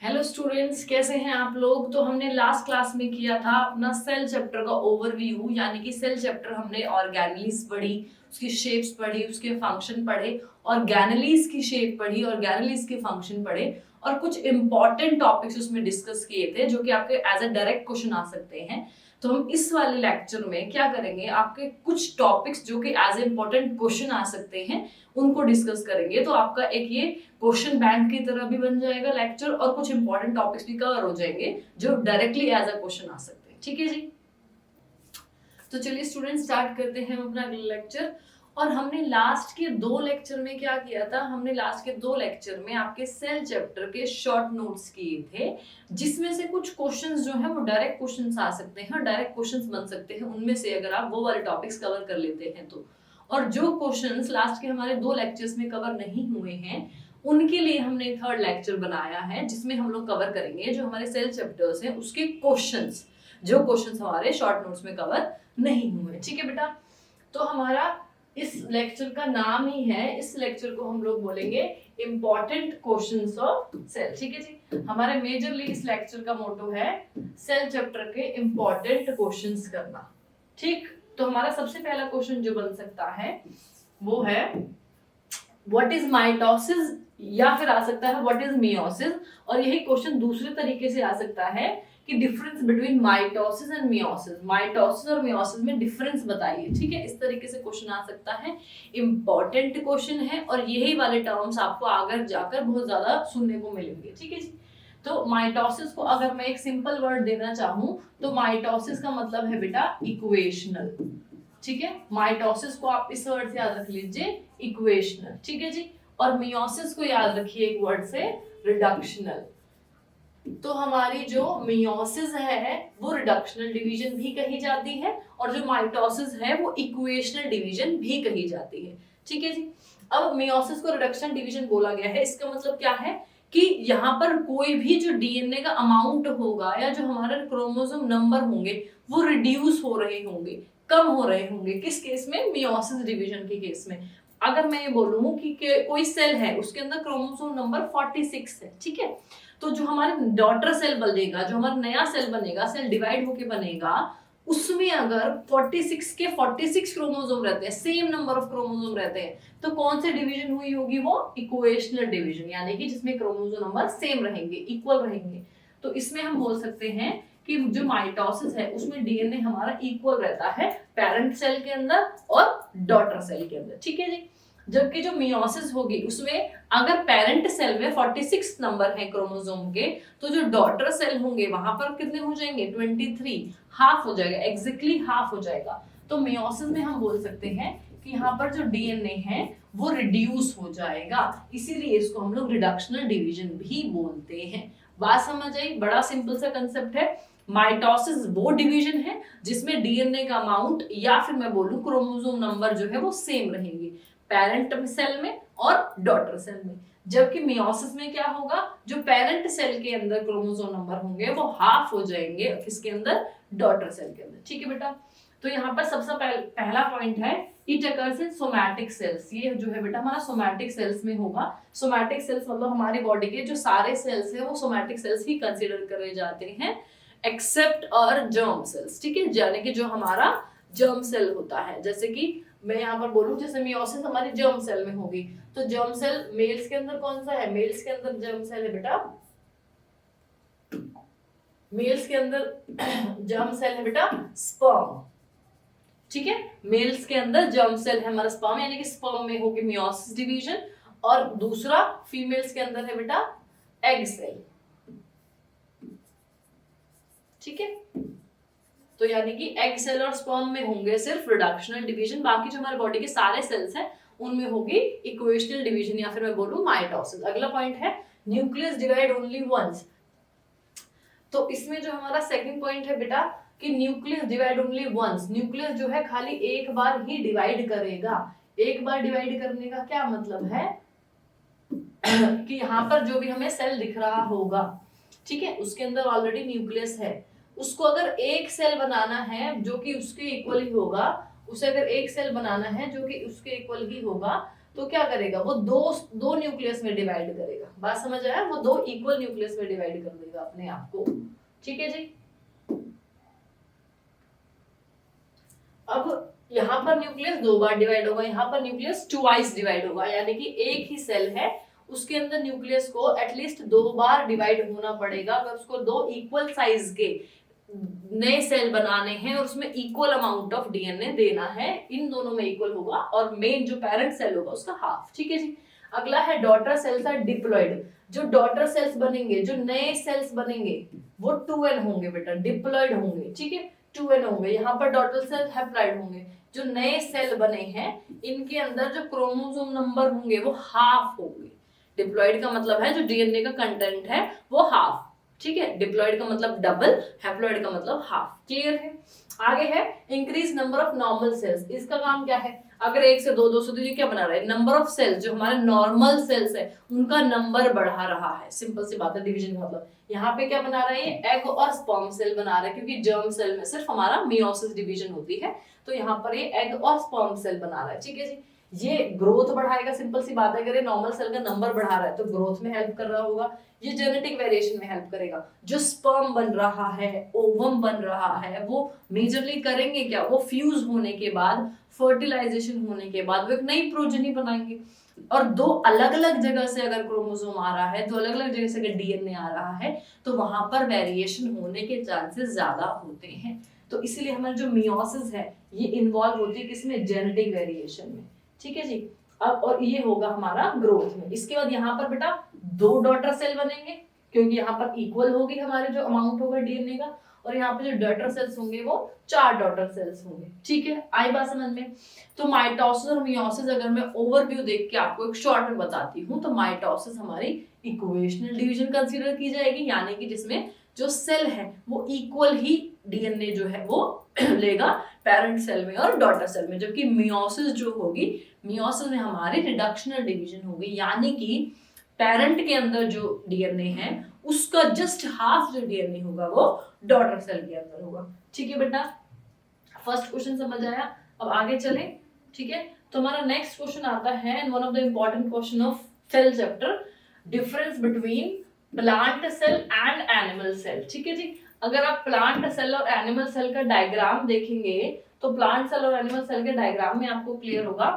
Hello students, कैसे हैं आप लोग। तो हमने लास्ट क्लास में किया था अपना सेल चैप्टर का ओवरव्यू, यानी कि सेल चैप्टर हमने ऑर्गेनेलीज पढ़ी, उसकी शेप्स पढ़ी, उसके फंक्शन पढ़े, ऑर्गेनेलीज की शेप पढ़ी, ऑर्गेनेलीज के फंक्शन पढ़े और कुछ इंपॉर्टेंट टॉपिक्स उसमें डिस्कस किए थे जो कि आपके एज अ डायरेक्ट क्वेश्चन आ सकते हैं। तो हम इस वाले लेक्चर में क्या करेंगे, आपके कुछ टॉपिक्स जो कि एज ए इंपॉर्टेंट क्वेश्चन आ सकते हैं उनको डिस्कस करेंगे। तो आपका एक ये क्वेश्चन बैंक की तरह भी बन जाएगा लेक्चर और कुछ इंपॉर्टेंट टॉपिक्स भी कवर हो जाएंगे जो डायरेक्टली एज अ क्वेश्चन आ सकते हैं। ठीक है जी। तो चलिए स्टूडेंट स्टार्ट करते हैं अपना लेक्चर। और हमने लास्ट के दो लेक्चर में क्या किया था, हमने लास्ट के दो लेक्चर में आपके सेल चैप्टर के शॉर्ट नोट्स किए थे, जिसमें से कुछ क्वेश्चंस जो है वो डायरेक्ट क्वेश्चंस आ सकते हैं और डायरेक्ट क्वेश्चंस बन सकते हैं उनमें से, अगर आप वो वाले टॉपिक्स कवर कर लेते हैं तो। और जो क्वेश्चंस लास्ट के हमारे दो लेक्चर्स में कवर नहीं हुए हैं उनके लिए हमने थर्ड लेक्चर बनाया है, जिसमें हम लोग कवर करेंगे जो हमारे सेल चैप्टर्स हैं उसके क्वेश्चंस, जो क्वेश्चंस हमारे शॉर्ट नोट्स में कवर नहीं हुए। ठीक है बेटा। तो हमारा इस लेक्चर का नाम ही है, इस लेक्चर को हम लोग बोलेंगे इंपॉर्टेंट क्वेश्चंस ऑफ सेल। ठीक है जी। हमारे मेजरली इस लेक्चर का मोटो है सेल चैप्टर के इंपॉर्टेंट क्वेश्चंस करना। ठीक। तो हमारा सबसे पहला क्वेश्चन जो बन सकता है वो है व्हाट इज माइटोसिस, या फिर आ सकता है व्हाट इज मियोसिस। और यही क्वेश्चन दूसरे तरीके से आ सकता है कि difference between mitosis and meiosis, mitosis और मियोसिस में डिफरेंस बताइए। ठीक है, इस तरीके से क्वेश्चन आ सकता है, इंपॉर्टेंट क्वेश्चन है और यही वाले टर्म्स आपको आगे जाकर बहुत ज्यादा सुनने को मिलेंगे। ठीक है जी। तो माइटोसिस को अगर मैं एक सिंपल वर्ड देना चाहूं तो माइटोसिस का मतलब है बेटा इक्वेशनल। ठीक है, माइटोसिस को आप इस वर्ड से याद रख लीजिए, इक्वेशनल। ठीक है जी। और मियोसिस को याद रखिए एक वर्ड से, रिडक्शनल। तो हमारी जो मियोसिस है वो रिडक्शनल डिवीजन भी कही जाती है और जो माइटोसिस है वो इक्वेशनल डिवीजन भी कही जाती है। ठीक है जी। अब मियोसिस को रिडक्शनल डिवीजन बोला गया है, इसका मतलब क्या है कि यहाँ पर कोई भी जो डीएनए का अमाउंट होगा या जो हमारे क्रोमोसोम नंबर होंगे वो रिड्यूस हो रहे होंगे, कम हो रहे होंगे। किस केस में? मियोसिस डिवीजन के केस में। अगर मैं ये बोलूं कि कोई सेल है उसके अंदर क्रोमोसोम नंबर 46 है, ठीक है, तो जो हमारे डॉटर सेल बनेगा, जो हमारा नया सेल बनेगा, सेल डिवाइड होके बनेगा, उसमें अगर 46 के 46 क्रोमोसोम रहते हैं, सेम नंबर ऑफ क्रोमोसोम रहते हैं, तो कौन से डिवीजन हुई होगी? वो इक्वेशनल डिवीजन, यानी कि जिसमें क्रोमोसोम नंबर सेम रहेंगे, इक्वल रहेंगे। तो इसमें हम बोल सकते हैं कि जो माइटोसिस है उसमें डीएनए हमारा इक्वल रहता है पेरेंट सेल के अंदर और डॉटर सेल के अंदर। ठीक है जी। जबकि जो मियोसिस होगी उसमें अगर पेरेंट सेल में 46 नंबर है क्रोमोसोम के, तो जो डॉटर सेल होंगे वहां पर कितने हो जाएंगे? 23, हाफ हो जाएगा, एग्जैक्टली हाफ हो जाएगा। तो मियोसिस में हम बोल सकते हैं कि यहाँ पर जो डीएनए है वो रिड्यूस हो जाएगा, इसीलिए इसको हम लोग रिडक्शनल डिवीजन भी बोलते हैं। बात समझ आई? बड़ा सिंपल सा कंसेप्ट है। माइटोसिस वो डिवीजन है जिसमें डीएनए का अमाउंट या फिर मैं बोलूं क्रोमोसोम नंबर जो है वो सेम रहेंगे पेरेंट सेल में और डॉटर सेल में। जबकि मियोसिस में क्या होगा? जो पेरेंट सेल के अंदर क्रोमोसोम नंबर होंगे वो हाफ हो जाएंगे किसके अंदर? डॉटर सेल के अंदर। ठीक है बेटा। तो यहाँ पर सबसे पहला पॉइंट है it occurs in somatic cells. ये जो है बेटा हमारा सोमैटिक सेल्स में होगा। सोमैटिक सेल्स मतलब हमारी बॉडी के जो सारे सेल्स हैं वो सोमैटिक सेल्स ही कंसीडर करे जाते हैं, एक्सेप्ट और जर्म सेल्स। ठीक है, यानी कि जो हमारा जर्म सेल होता है, जैसे कि मैं यहाँ पर बोलूं जैसे मियोसिस हमारी जर्म सेल में होगी, तो जर्म सेल मेल्स के अंदर कौन सा है? मेल्स के अंदर जर्म सेल है बेटा, मेल्स के अंदर जर्म सेल है बेटा स्पर्म। ठीक है, मेल्स के अंदर जर्म सेल है हमारा स्पर्म, यानी कि स्पर्म में होगी मियोसिस डिवीजन, और दूसरा फीमेल्स के अंदर है बेटा एग सेल। ठीक है, तो यानी कि एग सेल और स्पर्म में होंगे सिर्फ रिडक्शनल डिवीजन, बाकी जो हमारे बॉडी के सारे सेल्स हैं उनमें होगी इक्वेशनल डिवीजन या फिर मैं बोलूं माइटोसिस। अगला पॉइंट है न्यूक्लियस डिवाइड ओनली वंस। तो इसमें जो हमारा सेकंड पॉइंट है बेटा कि nucleus divide only once, nucleus जो है खाली एक बार ही डिवाइड करेगा। एक बार डिवाइड करने का क्या मतलब है कि यहाँ पर जो भी हमें सेल दिख रहा होगा, ठीक है, उसके अंदर ऑलरेडी न्यूक्लियस है, उसको अगर एक सेल बनाना है जो कि उसके इक्वल ही होगा, उसे अगर एक सेल बनाना है जो कि उसके इक्वल ही होगा, तो क्या करेगा वो दो न्यूक्लियस में डिवाइड करेगा। बात समझ आया? वो दो इक्वल न्यूक्लियस में डिवाइड कर देगा अपने आप को। ठीक है जी। अब यहाँ पर न्यूक्लियस 2 बार डिवाइड होगा, यहाँ पर न्यूक्लियस ट्वाइस डिवाइड होगा, यानी कि एक ही सेल है उसके अंदर न्यूक्लियस को एटलीस्ट 2 बार डिवाइड होना पड़ेगा अगर उसको 2 इक्वल साइज के नए सेल बनाने हैं और उसमें इक्वल अमाउंट ऑफ डीएनए देना है, इन दोनों में इक्वल होगा और मेन जो पेरेंट सेल होगा उसका हाफ। ठीक है जी। अगला है डॉटर सेल्स आर डिप्लॉइड। जो डॉटर सेल्स बनेंगे, जो नए सेल्स बनेंगे वो 2n होंगे बेटा, डिप्लॉइड होंगे। ठीक है, 2n होंगे। यहाँ पर डॉटर सेल हैप्लॉइड होंगे। जो नए सेल बने हैं इनके अंदर जो क्रोमोसोम नंबर होंगे वो हाफ होंगे। डिप्लॉइड का मतलब है जो डीएनए का कंटेंट है वो हाफ। ठीक है, डिप्लॉइड का मतलब डबल, हैप्लॉइड का मतलब हाफ। क्लियर है? आगे है increase number of normal sales. इसका काम क्या है? अगर 1 से 2, 2 से 2, क्या बना रहा है? नंबर ऑफ सेल्स, जो हमारे नॉर्मल सेल्स है उनका नंबर बढ़ा रहा है। सिंपल सी बात है, डिवीजन का मतलब। यहाँ पे क्या बना रहा है? ये एग और स्पर्म सेल बना रहा है, क्योंकि जर्म सेल में सिर्फ हमारा मियोसिस डिवीजन होती है, तो यहाँ पर ये एग और स्पर्म सेल बना रहा है। ठीक है जी। ये ग्रोथ बढ़ाएगा, सिंपल सी बात है। अगर ये नॉर्मल सेल का नंबर बढ़ा रहा है तो ग्रोथ में हेल्प कर रहा होगा, ये जेनेटिक वेरिएशन में हेल्प करेगा। जो स्पर्म बन रहा है, ओवम बन रहा है, वो मेजरली करेंगे क्या? वो फ्यूज होने के बाद, फर्टिलाइजेशन होने के बाद वो एक नई प्रोजेनी बनाएंगे। और 2 अलग अलग जगह से अगर क्रोमोसोम आ रहा है, 2 अलग अलग जगह से अगर डीएनए आ रहा है, तो वहां पर वेरिएशन होने के चांसेस ज्यादा होते हैं। तो इसीलिए हमारा जो मियोसिस है ये इन्वॉल्व होती है किसमें? जेनेटिक वेरिएशन में। ठीक है जी। अब और ये होगा हमारा ग्रोथ में। इसके बाद यहाँ पर बेटा 2 डॉटर सेल बनेंगे, क्योंकि यहाँ पर इक्वल होगी हमारे जो अमाउंट होगा डीएनए का, और यहाँ पे जो डॉटर सेल्स होंगे वो 4 डॉटर सेल्स होंगे। ठीक है, आई बात समझ में? तो माइटोसिस और मियोसिस अगर मैं ओवरव्यू देख के आपको एक शॉर्ट में बताती हूँ, तो माइटोसिस हमारी इक्वेशनल डिवीजन कंसीडर की जाएगी, यानी कि जिसमें जो सेल है वो इक्वल ही डीएनए जो है वो लेगा पेरेंट सेल में और डॉटर सेल में। जबकि मियोसिस जो होगी, मियोसिस में हमारी रिडक्शनल डिवीजन होगी, यानी कि पेरेंट के अंदर जो डीएनए है उसका जस्ट हाफ जो डीएनए होगा वो डॉटर सेल के अंदर होगा। ठीक है बेटा, फर्स्ट क्वेश्चन समझ आया? अब आगे चले। ठीक है, तो हमारा नेक्स्ट क्वेश्चन आता है, one of the important question of cell chapter, difference between plant cell and animal cell. ठीक है जी। अगर आप प्लांट सेल और एनिमल सेल का डायग्राम देखेंगे तो प्लांट सेल और एनिमल सेल के डायग्राम में आपको क्लियर होगा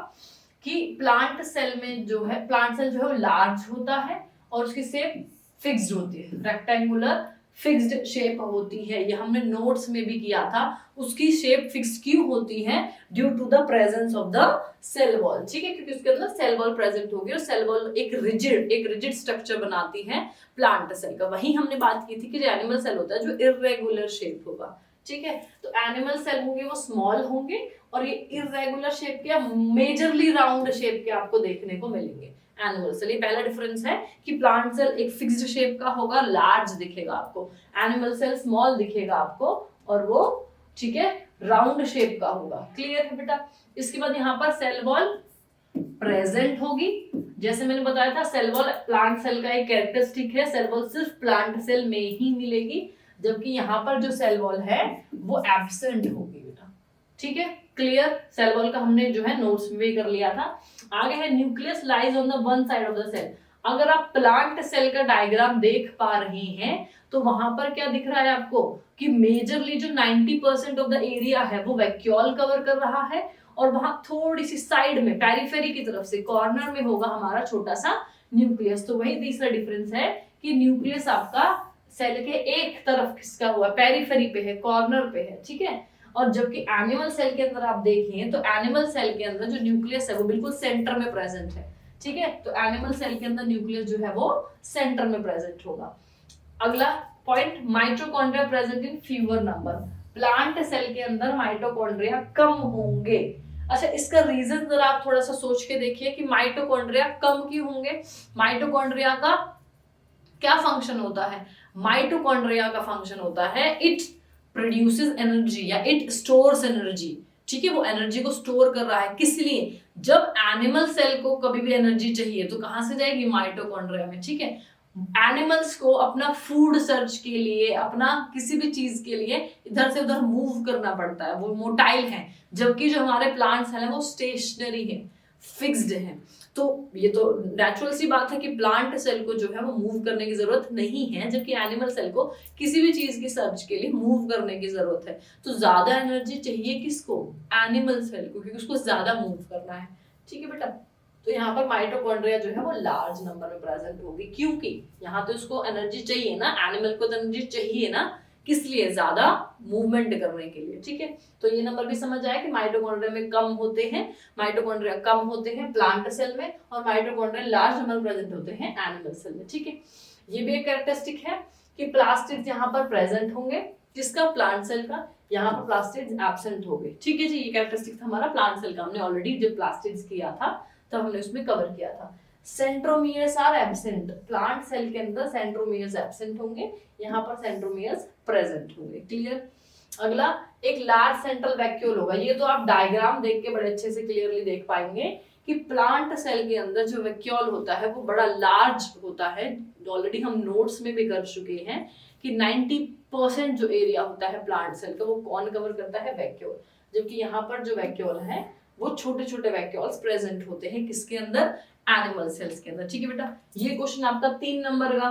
कि प्लांट सेल में जो है, प्लांट सेल जो है वो लार्ज होता है और उसकी शेप फिक्स्ड होती है, रेक्टेंगुलर फिक्स्ड शेप होती है। ये हमने नोट्स में भी किया था। उसकी शेप फिक्स क्यों होती है? Due to the presence of the cell wall. ठीक है, क्योंकि उसके अंदर सेल वॉल प्रेजेंट होगी और सेल वॉल एक रिजिड स्ट्रक्चर बनाती है प्लांट सेल का। वही हमने बात की थी कि जो एनिमल सेल होता है जो इर्रेगुलर शेप होगा। ठीक है, तो एनिमल सेल होंगे वो स्मॉल होंगे और ये इर्रेगुलर शेप के, मेजरली राउंड शेप के आपको देखने को मिलेंगे एनिमल सेल। ये पहला डिफरेंस है कि प्लांट सेल एक फिक्स्ड शेप का होगा, लार्ज दिखेगा आपको। एनिमल सेल स्मॉल दिखेगा आपको और वो, ठीक है, राउंड शेप का होगा। क्लियर है बेटा? इसके बाद यहाँ पर सेल वॉल प्रेजेंट होगी। जैसे मैंने बताया था, सेल वॉल प्लांट सेल का एक कैरेक्टरिस्टिक है। सेल वॉल सिर्फ प्लांट सेल में ही मिलेगी, जबकि यहाँ पर जो सेल वॉल है वो एब्सेंट होगी बेटा। ठीक है, क्लियर? सेल वॉल का हमने जो है नोट्स में भी कर लिया था। आगे है nucleus lies on the one side of the cell. अगर आप प्लांट सेल का डायग्राम देख पा रहे हैं तो वहां पर क्या दिख रहा है आपको कि मेजरली जो 90% ऑफ द एरिया है वो वैक्यूल कवर कर रहा है, और वहां थोड़ी सी साइड में पेरिफेरी की तरफ से कॉर्नर में होगा हमारा छोटा सा न्यूक्लियस। तो वही तीसरा डिफरेंस है कि न्यूक्लियस आपका सेल के एक तरफ खिसका हुआ, पेरिफेरी पे है, कॉर्नर पे है। ठीक है, और जबकि एनिमल सेल के अंदर आप देखें तो एनिमल सेल के अंदर जो न्यूक्लियस है वो बिल्कुल सेंटर में प्रेजेंट है। ठीक है, तो एनिमल सेल के अंदर न्यूक्लियस जो है वो सेंटर में प्रेजेंट होगा। अगला point, mitochondria present in fewer number. Plant cell के अंदर माइटोकॉन्ड्रिया कम होंगे। अच्छा, इसका रीजन जरा आप थोड़ा सा सोच के देखिए कि माइटोकॉन्ड्रिया कम क्यों होंगे। माइटोकॉन्ड्रिया का क्या फंक्शन होता है? माइटोकॉन्ड्रिया का फंक्शन होता है इट प्रोड्यूसेस एनर्जी या इट स्टोर्स एनर्जी। ठीक है, वो एनर्जी को स्टोर कर रहा है। किस लिए? जब एनिमल सेल को कभी भी एनर्जी चाहिए तो कहां से जाएगी? माइटोकॉन्ड्रिया में। ठीक है, एनिमल्स को अपना फूड सर्च के लिए, अपना किसी भी चीज के लिए इधर से उधर मूव करना पड़ता है, वो मोटाइल है। जबकि जो हमारे प्लांट्स हैं वो स्टेशनरी है, फिक्स्ड हैं। तो ये तो नेचुरल सी बात है कि प्लांट सेल को जो है वो मूव करने की जरूरत नहीं है, जबकि एनिमल सेल को किसी भी चीज की सर्च के लिए मूव करने की जरूरत है। तो ज्यादा एनर्जी चाहिए किसको? एनिमल सेल को, क्योंकि उसको ज्यादा मूव करना है। ठीक है बेटा, तो यहाँ पर माइटोकॉन्ड्रिया जो है वो लार्ज नंबर में प्रेजेंट होगी, क्योंकि यहाँ तो इसको एनर्जी चाहिए ना, एनिमल को तो एनर्जी चाहिए ना, किस लिए? ज्यादा मूवमेंट करने के लिए। ठीक है, तो ये नंबर भी समझ आया कि माइटोकॉन्ड्रिया में कम होते हैं, माइटोकॉन्ड्रिया कम होते हैं प्लांट सेल में, और माइटोकॉन्ड्रिया लार्ज नंबर प्रेजेंट होते हैं एनिमल सेल में। ठीक है, ये भी एक कैरेक्टरिस्टिक है कि प्लास्टिड्स यहाँ पर प्रेजेंट होंगे, किसका? प्लांट सेल का। यहाँ पर प्लास्टिड्स एब्सेंट हो गए। ठीक है जी, ये कैरेक्टरिस्टिक था हमारा प्लांट सेल का। हमने ऑलरेडी जब प्लास्टिड्स किया था तब हमने उसमें कवर किया था। Centromeres are absent, plant cell के अंदर सेंट्रोमियर्स एब्सेंट होंगे, यहाँ पर सेंट्रोमियर्स प्रेजेंट होंगे। क्लियर? अगला एक लार्ज सेंट्रल वैक्यूल होगा। ये तो आप डायग्राम देख के बड़े अच्छे से क्लियरली देख पाएंगे कि प्लांट सेल के अंदर जो वैक्यूल होता है वो बड़ा लार्ज होता है। ऑलरेडी हम नोट्स में भी कर चुके हैं कि 90% जो एरिया होता है प्लांट सेल का वो कौन कवर करता है? वैक्यूल। जबकि यहाँ पर जो वैक्यूल है वो छोटे छोटे वैक्यूल्स प्रेजेंट होते हैं, किसके अंदर? एनिमल सेल्स के अंदर। ठीक है बेटा, ये क्वेश्चन आपका 3 नंबर का,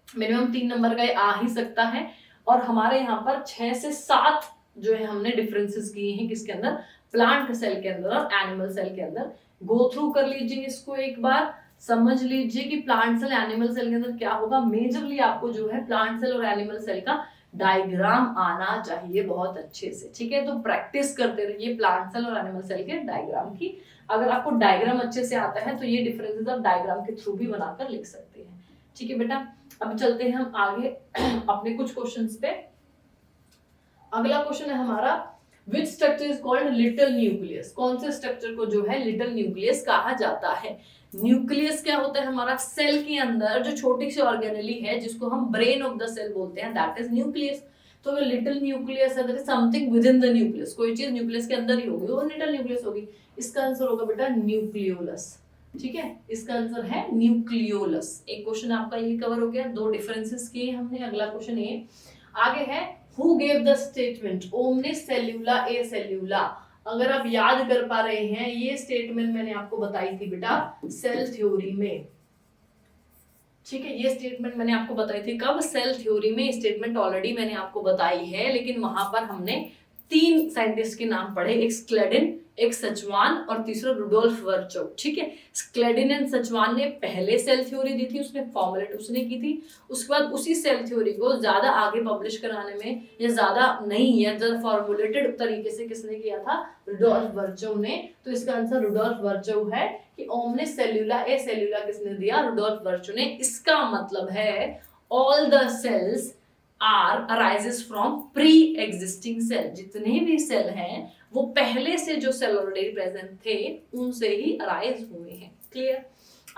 मिनिमम 3 नंबर का आ ही सकता है। और हमारे यहाँ पर 6 से 7 जो है हमने डिफरेंसेस किए हैं, किसके अंदर? प्लांट सेल के अंदर और एनिमल सेल के अंदर। गो थ्रू कर लीजिए इसको, एक बार समझ लीजिए कि प्लांट सेल एनिमल सेल के अंदर क्या होगा। मेजरली आपको जो है प्लांट सेल और एनिमल सेल का डायग्राम आना चाहिए बहुत अच्छे से। ठीक है, तो प्रैक्टिस करते रहिए प्लांट सेल और एनिमल सेल के डायग्राम की। अगर आपको डायग्राम अच्छे से आता है तो ये डिफरेंसेस आप डायग्राम के थ्रू भी बनाकर लिख सकते हैं। ठीक है बेटा, अब चलते हैं हम आगे अपने कुछ क्वेश्चंस पे। अगला क्वेश्चन है हमारा, which structure is called little nucleus? कौन से स्ट्रक्चर को जो है लिटिल न्यूक्लियस कहा जाता है? न्यूक्लियस क्या होता है? हमारा सेल के अंदर जो छोटी सी ऑर्गेनेली है जिसको हम ब्रेन ऑफ द सेल बोलते हैं, दैट इज न्यूक्लियस। तो लिटिल न्यूक्लियस है, that is something with in the nucleus, कोई चीज न्यूक्लियस के अंदर ही होगी, वो लिटिल न्यूक्लियस होगी। इसका आंसर होगा बेटा न्यूक्लियोलस। ठीक है, इसका आंसर है न्यूक्लियोलस। एक क्वेश्चन आपका ये कवर हो गया, 2 डिफरेंसेस किए हमने। अगला क्वेश्चन ये आगे है, who gave the statement omnis सेल्यूला ए सेल्यूला? अगर आप याद कर पा रहे हैं, ये स्टेटमेंट मैंने आपको बताई थी बेटा सेल थ्योरी में। ठीक है, ये स्टेटमेंट मैंने आपको बताई थी कब? सेल थ्योरी में। स्टेटमेंट ऑलरेडी मैंने आपको बताई है, लेकिन वहां पर हमने 3 साइंटिस्ट के नाम पढ़े, एक स्क्लेडिन, एक सचवान और तीसरा रुडोल्फ वर्चोव। ठीक है, स्क्लेडिन एंड सचवान ने पहले सेल थ्योरी दी थी, उसने फॉर्मुलेट उसने की थी। उसके बाद उसी सेल थ्योरी को ज्यादा आगे पब्लिश कराने में, या ज्यादा नहीं या ज्यादा फॉर्मुलेटेड तरीके से किसने किया था? रुडोल्फ वर्चोव ने। तो इसका आंसर रुडोल्फ वर्चोव है कि ओमनिस सेल्यूला ए सेल्यूला किसने दिया? रुडोल्फ वर्चोव ने। इसका मतलब है all the cells are arises from pre existing cell. जितने भी सेल हैं वो पहले से जो सेल ऑलरेडी प्रेजेंट थे उनसे ही अराइज हुए हैं। क्लियर?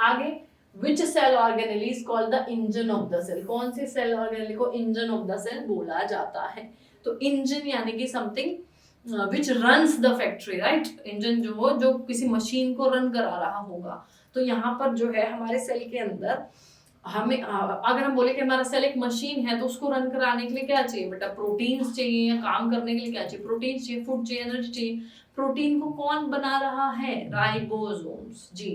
आगे, which cell organelle is called the engine of the cell? कौन सी सेल ऑर्गेनेली को इंजन ऑफ द सेल बोला जाता है? तो इंजन यानी कि something which runs the factory, right? Engine जो हो, जो किसी मशीन को रन करा रहा होगा। तो यहाँ पर जो है हमारे सेल के अंदर हमें, अगर हम बोले कि हमारा सेल एक मशीन है, तो उसको रन कराने के लिए क्या चाहिए बेटा? प्रोटीन्स चाहिए। या काम करने के लिए क्या चाहिए? प्रोटीन्स चाहिए, फूड चाहिए, एनर्जी चाहिए। प्रोटीन को कौन बना रहा है? राइबोसोम्स। जी,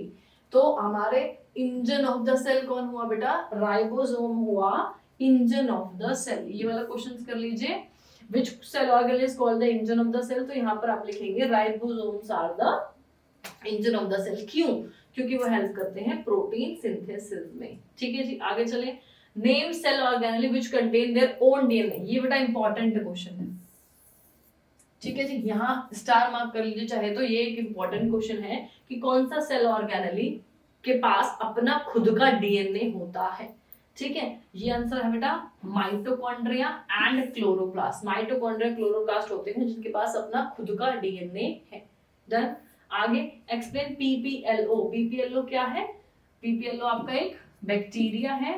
तो हमारे इंजन ऑफ द सेल कौन हुआ बेटा? राइबोसोम हुआ इंजन ऑफ द सेल। ये वाला क्वेश्चन कर लीजिए, which cell organelle is called the engine of the cell? तो यहाँ पर आप लिखेंगे ribosomes are the engine of the cell. क्यों? क्योंकि वो हेल्प करते हैं प्रोटीन सिंथेसिस में। ठीक है जी, आगे चले। Name cell organelle which contain their own DNA. ये बड़ा इंपॉर्टेंट क्वेश्चन है। ठीक है जी, यहाँ स्टार मार्क कर लीजिए चाहे तो। ये एक इंपॉर्टेंट क्वेश्चन है कि कौन सा सेल ऑर्गेनेली के पास अपना खुद का डीएनए होता है। ठीक है, ये आंसर है बेटा mitochondria and chloroplast. Mitochondria chloroplast होते हैं जिनके पास अपना खुद का डीएनए है। डन। आगे एक्सप्लेन पीपीएलओ। पीपीएलओ क्या है? पीपीएलओ आपका एक बैक्टीरिया है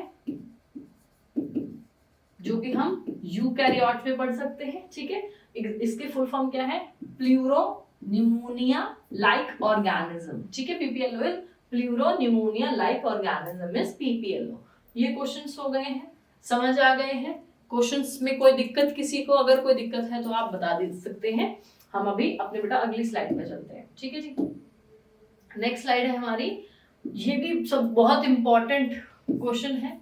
जो कि हम यूकैरियोट में पढ़ सकते हैं। ठीक है, इसके फुल फॉर्म क्या है? Pleuro pneumonia like organism. ठीक है, PPLO is pleuro pneumonia like organism is PPLO. ये क्वेश्चंस हो गए हैं, समझ आ गए हैं? क्वेश्चंस में कोई दिक्कत किसी को अगर कोई दिक्कत है तो आप बता दे सकते हैं। हम अभी अपने बेटा अगली स्लाइड पे चलते हैं। ठीक है जी, नेक्स्ट स्लाइड है हमारी, ये भी सब बहुत इंपॉर्टेंट क्वेश्चन है,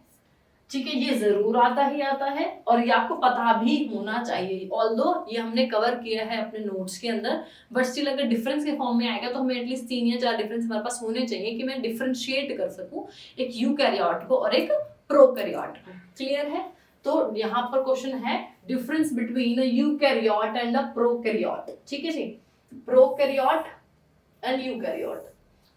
ठीक है, ये जरूर आता है और ये आपको पता भी होना चाहिए। ऑल्दो ये हमने कवर किया है अपने नोट्स के अंदर, बट स्टिल अगर डिफरेंस के फॉर्म में आएगा तो हमें एटलीस्ट 3 या 4 डिफरेंस हमारे पास होने चाहिए कि मैं डिफरेंशिएट कर सकूं एक यूकैरियोट को और एक प्रोकैरियोट को। क्लियर है? तो यहाँ पर क्वेश्चन है difference between a eukaryote and a prokaryote. ठीक है जी, प्रोकैरियोट एंड यूकैरियोट।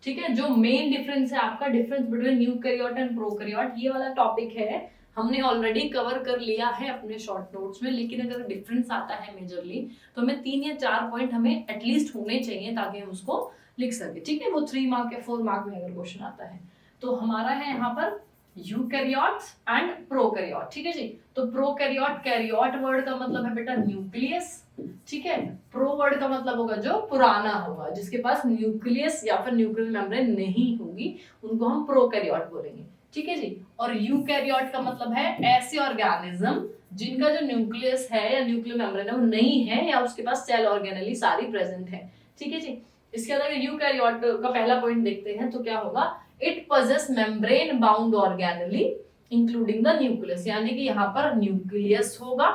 ठीक है, जो मेन डिफरेंस है आपका, difference between eukaryote and prokaryote, ये वाला टॉपिक है हमने ऑलरेडी कवर कर लिया है अपने शॉर्ट नोट्स में। लेकिन अगर डिफरेंस आता है मेजरली तो हमें 3 या 4 पॉइंट हमें एटलीस्ट होने चाहिए ताकि हम उसको लिख सके। ठीक है, वो 3 मार्क या 4 मार्क में अगर क्वेश्चन आता है तो हमारा है यहाँ पर यूकैरियोट्स एंड प्रोकैरियोट। ठीक है जी, तो प्रोकैरियोट, कैरियोट वर्ड का मतलब है बेटा न्यूक्लियस। ठीक है, प्रो वर्ड का मतलब होगा जो पुराना होगा, जिसके पास न्यूक्लियस या फिर न्यूक्लियर मेम्ब्रेन नहीं होगी, उनको हम प्रोकैरियोट बोलेंगे। ठीक है जी, और यूकैरियोट का मतलब है ऐसे ऑर्गेनिज्म जिनका जो न्यूक्लियस है या न्यूक्लियर मेम्ब्रेन है वो नहीं है या उसके पास सेल ऑर्गेनेली सारी प्रेजेंट है। ठीक है जी, इसके अलावा यूकैरियोट का पहला पॉइंट देखते हैं तो क्या होगा, it possess membrane bound organelle including the nucleus, यानी कि यहाँ पर न्यूक्लियस होगा,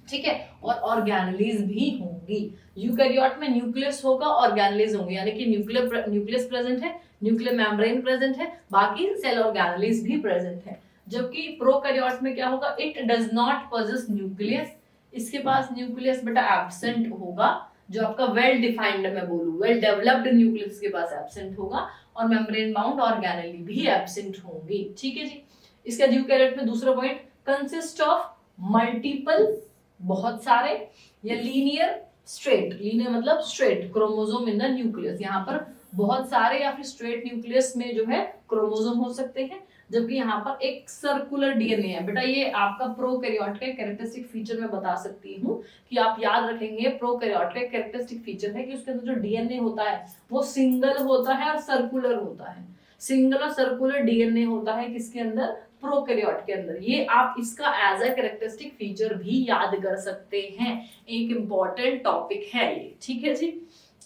ठीक है, और ऑर्गेनेलीज भी होंगी। यूकैरियोट में न्यूक्लियस होगा, ऑर्गेनेलीज होंगे, यानी कि न्यूक्लियस प्रेजेंट है, न्यूक्लियर मेम्ब्रेन प्रेजेंट है, बाकी सेल ऑर्गेनेलीज भी प्रेजेंट है। जबकि प्रोकैरियोट में क्या होगा, it does not possess nucleus, इसके पास न्यूक्लियस बेटा एब्सेंट होगा, जो आपका वेल डिफाइंड मैं बोलूं वेल डेवलप्ड न्यूक्लियस के पास एब्सेंट होगा, और मेम्ब्रेन बाउंड ऑर्गेनेली भी एब्सेंट होंगी। ठीक है जी, इसका यूकैरियोट में दूसरा पॉइंट, कंसिस्ट ऑफ मल्टीपल बहुत सारे, या लीनियर स्ट्रेट, लीनियर मतलब straight chromosome in the nucleus, यहाँ पर बहुत सारे या फिर स्ट्रेट न्यूक्लियस में जो है क्रोमोसोम हो सकते हैं, जबकि यहाँ पर एक सर्कुलर डीएनए है। बेटा ये आपका प्रोकैरियोट का कैरेक्टरिस्टिक फीचर मैं बता सकती हूँ कि आप याद रखेंगे, प्रोकैरियोट का कैरेक्टरिस्टिक फीचर है कि उसके अंदर जो डीएनए होता है वो सिंगल होता है और सर्कुलर होता है। सिंगल और सर्कुलर डीएनए होता है किसके अंदर, प्रोकैरियोट के अंदर। ये आप इसका एज अ कैरेक्टरिस्टिक फीचर भी याद कर सकते हैं, एक इंपॉर्टेंट टॉपिक है ये। ठीक है जी,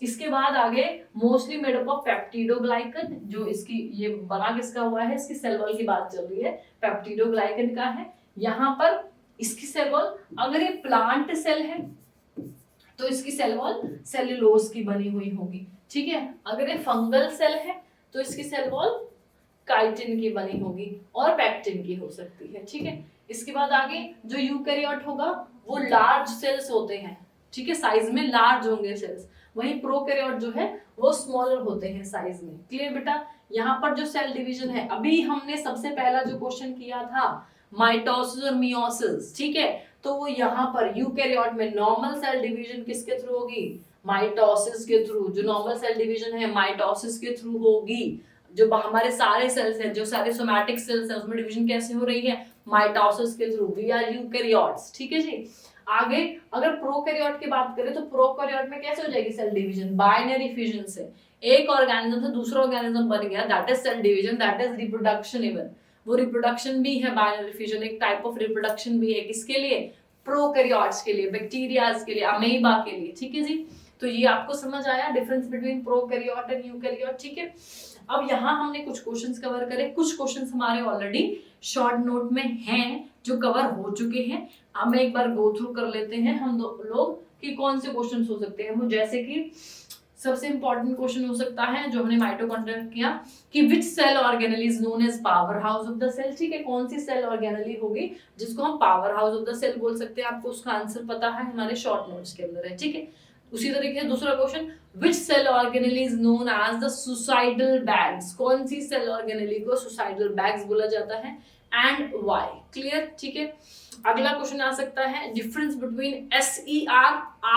इसके बाद आगे mostly made up of peptidoglycan, जो इसकी ये बना किसका हुआ है, इसकी सेल वॉल की बात चल रही है, पेप्टिडोग्लाइकन का है। यहाँ पर इसकी सेल वॉल, अगर ये प्लांट सेल है तो इसकी सेल वॉल सेल्यूलोज की बनी हुई होगी। ठीक है, अगर ये फंगल सेल है तो इसकी सेल वॉल काइटिन की बनी होगी और पैक्टिन की हो सकती है। ठीक है, इसके बाद आगे जो यूकैरियोट होगा वो लार्ज सेल्स होते हैं, ठीक है, साइज में लार्ज होंगे सेल्स, वहीं प्रोकैरियोट जो है वो स्मॉलर होते हैं साइज में। क्लियर बेटा? यहाँ पर जो सेल डिवीजन है, अभी हमने सबसे पहला जो क्वेश्चन किया था माइटोसिस और मियोसिस, ठीक है, तो वो यहाँ पर यूकैरियोट में नॉर्मल सेल डिवीजन किसके थ्रू होगी, माइटोसिस के थ्रू। जो नॉर्मल सेल डिवीजन है माइटोसिस के थ्रू होगी। जो हमारे सारे सेल्स हैं, जो सारे सोमैटिक सेल्स हैं, उसमें डिवीजन कैसे हो रही है, माइटोसिस के थ्रू। We are eukaryotes. ठीक है जी, आगे अगर प्रोकैरियोट की बात करें तो प्रोकैरियोट में कैसे हो जाएगी सेल डिवीजन, बाइनरी फिजन से एक ऑर्गेनिज्म से दूसरा ऑर्गेनिज्म बन गया, that is cell division, that is reproduction. Even वो रिप्रोडक्शन भी है, बाइनरी फिजन एक टाइप ऑफ रिप्रोडक्शन भी है, किसके लिए, प्रोकैरियोट्स के लिए, बैक्टीरियाज के लिए, अमीबा के लिए। ठीक है जी, तो ये आपको समझ आया difference between prokaryote and eukaryote. ठीक है, अब यहाँ हमने कुछ क्वेश्चंस कवर करे, कुछ क्वेश्चंस हमारे ऑलरेडी शॉर्ट नोट में हैं जो कवर हो चुके हैं। अब मैं एक बार गो थ्रू कर लेते हैं हम लोग कि कौन से क्वेश्चंस हो सकते हैं वो। जैसे कि सबसे इंपॉर्टेंट क्वेश्चन हो सकता है जो हमने माइटोकॉन्ड्रिया किया कि which cell organelle is known as power house of the cell. ठीक है, कौन सी सेल ऑर्गेनेली होगी जिसको हम power house of the cell बोल सकते हैं, आपको उसका आंसर पता है, हमारे शॉर्ट नोट्स के अंदर है। ठीक है, उसी तरीके से दूसरा question, which cell organelle is known as the suicidal bags, कौन सी सेल ऑर्गेनेली को सुसाइडल बैग्स बोला जाता है एंड व्हाई। क्लियर? ठीक है, अगला क्वेश्चन आ सकता है डिफरेंस बिटवीन SER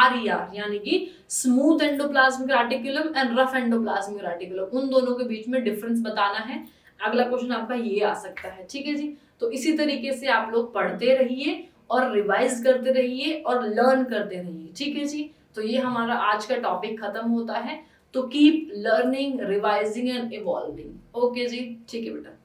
RER, यानी कि smooth endoplasmic reticulum and rough endoplasmic reticulum, उन दोनों के बीच में डिफरेंस बताना है। अगला क्वेश्चन आपका ये आ सकता है। ठीक है जी, तो इसी तरीके से आप लोग पढ़ते रहिए और रिवाइज करते रहिए और लर्न करते रहिए। ठीक है जी, तो ये हमारा आज का टॉपिक खत्म होता है। तो keep learning, revising and evolving. Okay जी, ठीक है बेटा।